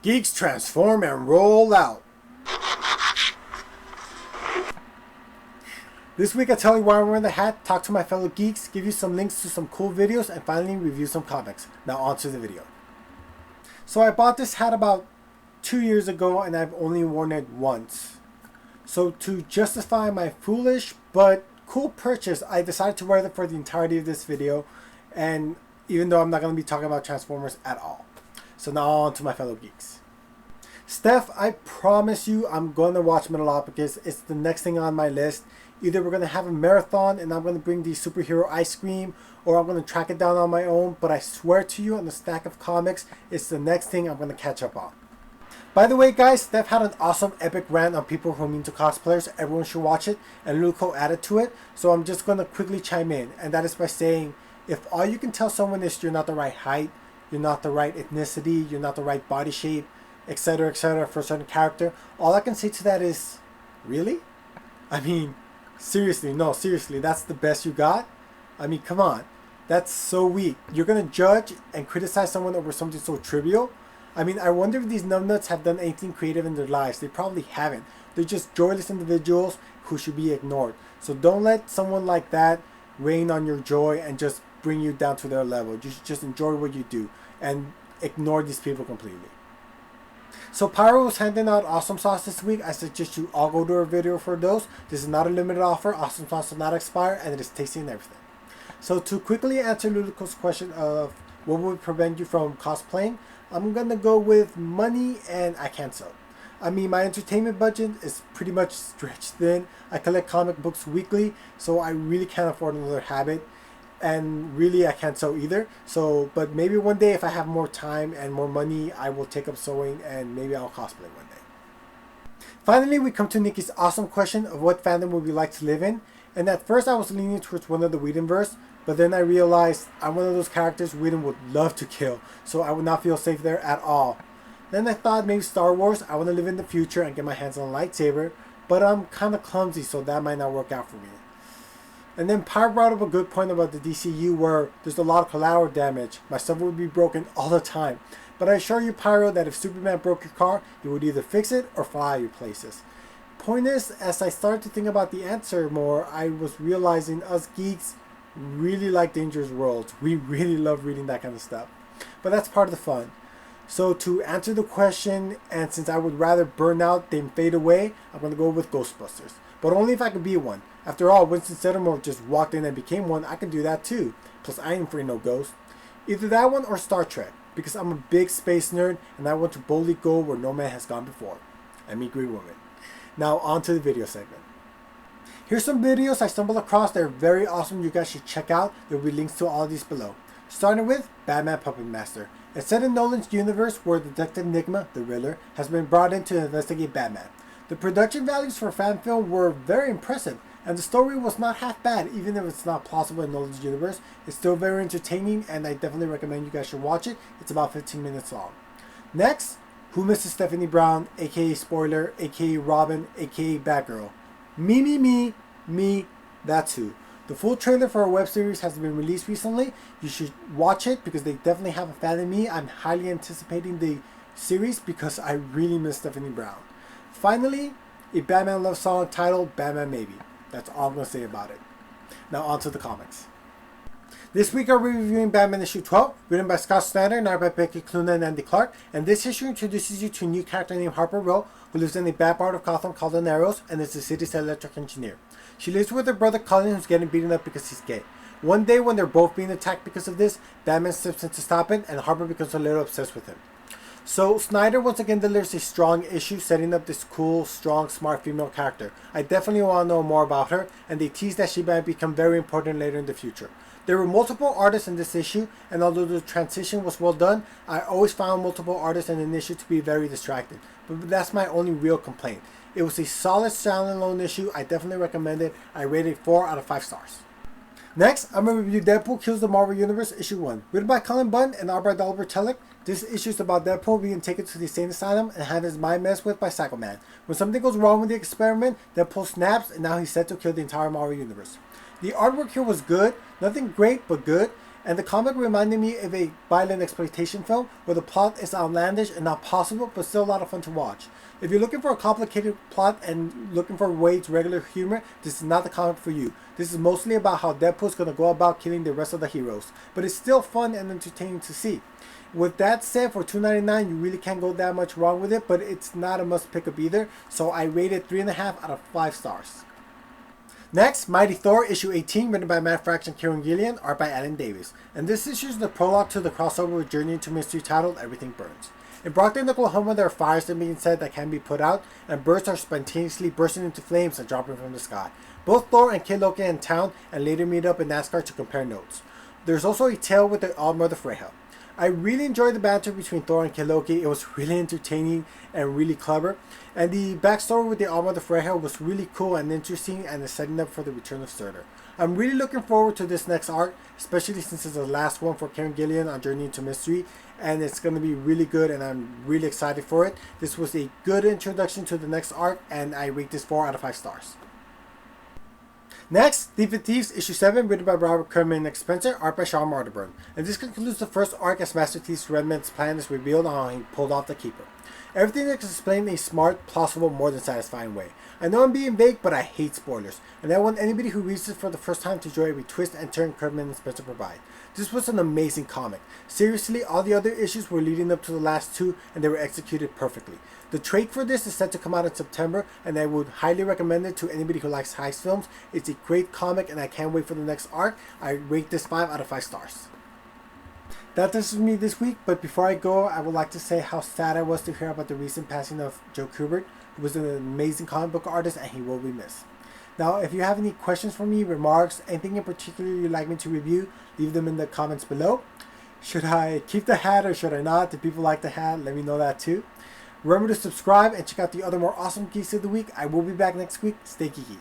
Geeks transform and roll out. This week I tell you why I'm wearing the hat, talk to my fellow geeks, give you some links to some cool videos, and finally review some comics. Now on to the video. So I bought this hat about 2 years ago and I've only worn it once. So to justify my foolish but cool purchase, I decided to wear it for the entirety of this video, and even though I'm not going to be talking about Transformers at all. So now on to my fellow geeks. Steph, I promise you I'm going to watch Metalopolis. It's the next thing on my list. Either we're going to have a marathon and I'm going to bring the superhero ice cream, or I'm going to track it down on my own, but I swear to you on the stack of comics, it's the next thing I'm going to catch up on. By the way guys, Steph had an awesome epic rant on people who are mean to cosplayers. Everyone should watch it, and Luco added to it, so I'm just going to quickly chime in, and that is by saying, if all you can tell someone is you're not the right height, you're not the right ethnicity, you're not the right body shape, etc., for a certain character, all I can say to that is, really? I mean, seriously, no, seriously, that's the best you got? I mean, come on. That's so weak. You're going to judge and criticize someone over something so trivial? I mean, I wonder if these numbnuts have done anything creative in their lives. They probably haven't. They're just joyless individuals who should be ignored. So don't let someone like that rain on your joy and just bring you down to their level. You should just enjoy what you do and ignore these people completely. So Pyro was handing out Awesome Sauce this week. I suggest you all go to her video for those. This is not a limited offer. Awesome Sauce will not expire, and it is tasty and everything. So to quickly answer Lulico's question of what would prevent you from cosplaying, I'm going to go with money, and I can't sew. I mean, my entertainment budget is pretty much stretched thin. I collect comic books weekly, so I really can't afford another habit. And really, I can't sew either. So, but maybe one day if I have more time and more money, I will take up sewing and maybe I'll cosplay one day. Finally, we come to Nikki's awesome question of what fandom would we like to live in. And at first I was leaning towards one of the Whedonverse, but then I realized I'm one of those characters Whedon would love to kill, so I would not feel safe there at all. Then I thought maybe Star Wars. I want to live in the future and get my hands on a lightsaber, but I'm kind of clumsy, so that might not work out for me. And then Pyre brought up a good point about the DCU where there's a lot of collateral damage. My stuff would be broken all the time. But I assure you, Pyro, that if Superman broke your car, you would either fix it or fly you places. Point is, as I started to think about the answer more, I was realizing us geeks really like Dangerous Worlds. We really love reading that kind of stuff. But that's part of the fun. So to answer the question, and since I would rather burn out than fade away, I'm going to go with Ghostbusters. But only if I can be one. After all, Winston Sedimore just walked in and became one. I can do that too. Plus, I ain't afraid no ghost. Either that one or Star Trek, because I'm a big space nerd and I want to boldly go where no man has gone before. I meet Green Woman. Now on to the video segment. Here's some videos I stumbled across that are very awesome. You guys should check out. There will be links to all of these below. Starting with Batman Puppetmaster. It's set in Nolan's universe where Detective Nigma, the Riddler, has been brought in to investigate Batman. The production values for a fan film were very impressive, and the story was not half bad. Even if it's not plausible in Nolan's universe, it's still very entertaining, and I definitely recommend you guys should watch it. It's about 15 minutes long. Next, Who Misses Stephanie Brown, aka Spoiler, aka Robin, aka Batgirl. Me, that's who. The full trailer for our web series has been released recently. You should watch it because they definitely have a fan in me. I'm highly anticipating the series because I really miss Stephanie Brown. Finally, a Batman love song titled Batman Maybe. That's all I'm going to say about it. Now on to the comics. This week we're reviewing Batman issue 12, written by Scott Snyder and art by Becky Cloonan and Andy Clark. And this issue introduces you to a new character named Harper Row, who lives in a bad part of Gotham called the Narrows and is the city's electric engineer. She lives with her brother Cullen, who's getting beaten up because he's gay. One day when they're both being attacked because of this, Batman steps in to stop it and Harper becomes a little obsessed with him. So Snyder once again delivers a strong issue, setting up this cool, strong, smart female character. I definitely want to know more about her, and they tease that she might become very important later in the future. There were multiple artists in this issue, and although the transition was well done, I always found multiple artists in an issue to be very distracting. But that's my only real complaint. It was a solid standalone issue. I definitely recommend it. I rated 4 out of 5 stars. Next, I'm going to review Deadpool Kills the Marvel Universe issue 1. Written by Cullen Bunn and art by Dalbert Telek. This issue is about Deadpool being taken to the insane asylum and having his mind messed with by Psycho Man. When something goes wrong with the experiment, Deadpool snaps and now he's set to kill the entire Marvel Universe. The artwork here was good, nothing great but good, And the comic reminded me of a violent exploitation film where the plot is outlandish and not possible, but still a lot of fun to watch. If you're looking for a complicated plot and looking for Wade's regular humor, this is not the comic for you. This is mostly about how Deadpool's going to go about killing the rest of the heroes, but it's still fun and entertaining to see. With that said, for $2.99, you really can't go that much wrong with it, but it's not a must pick up either, so I rated 3.5 out of 5 stars. Next, Mighty Thor issue 18, written by Matt Fraction and Kieran Gillian, art by Alan Davis. And this issue is the prologue to the crossover with Journey into Mystery titled Everything Burns. In Brockton, Oklahoma, there are fires that are being set that can be put out, and birds are spontaneously bursting into flames and dropping from the sky. Both Thor and Kid Loki are in town and later meet up in NASCAR to compare notes. There's also a tale with the All-Mother Freya. I really enjoyed the banter between Thor and Kid Loki. It was really entertaining and really clever. And the backstory with the All-Mother Freya was really cool and interesting, and is setting up for the return of Surtur. I'm really looking forward to this next arc, especially since it's the last one for Kieran Gillian on Journey into Mystery, and it's going to be really good, and I'm really excited for it. This was a good introduction to the next arc, and I rate this 4 out of 5 stars. Next, Thieves issue 7, written by Robert Kirkman and Nick Spencer, art by Sean Martinburn. And this concludes the first arc as Master Thief's Redman's plan is revealed on how he pulled off the Keeper. Everything is explained in a smart, plausible, more than satisfying way. I know I'm being vague, but I hate spoilers, and I want anybody who reads this for the first time to enjoy every twist and turn Kirkman and Spencer provide. This was an amazing comic. Seriously, all the other issues were leading up to the last two, and they were executed perfectly. The trade for this is set to come out in September, and I would highly recommend it to anybody who likes heist films. It's a great comic, and I can't wait for the next arc. I rate this 5 out of 5 stars. That does it for me this week, but before I go, I would like to say how sad I was to hear about the recent passing of Joe Kubert, who was an amazing comic book artist, and he will be missed. Now, if you have any questions for me, remarks, anything in particular you'd like me to review, leave them in the comments below. Should I keep the hat or should I not? Do people like the hat? Let me know that too. Remember to subscribe and check out the other more awesome geeks of the week. I will be back next week. Stay geeky.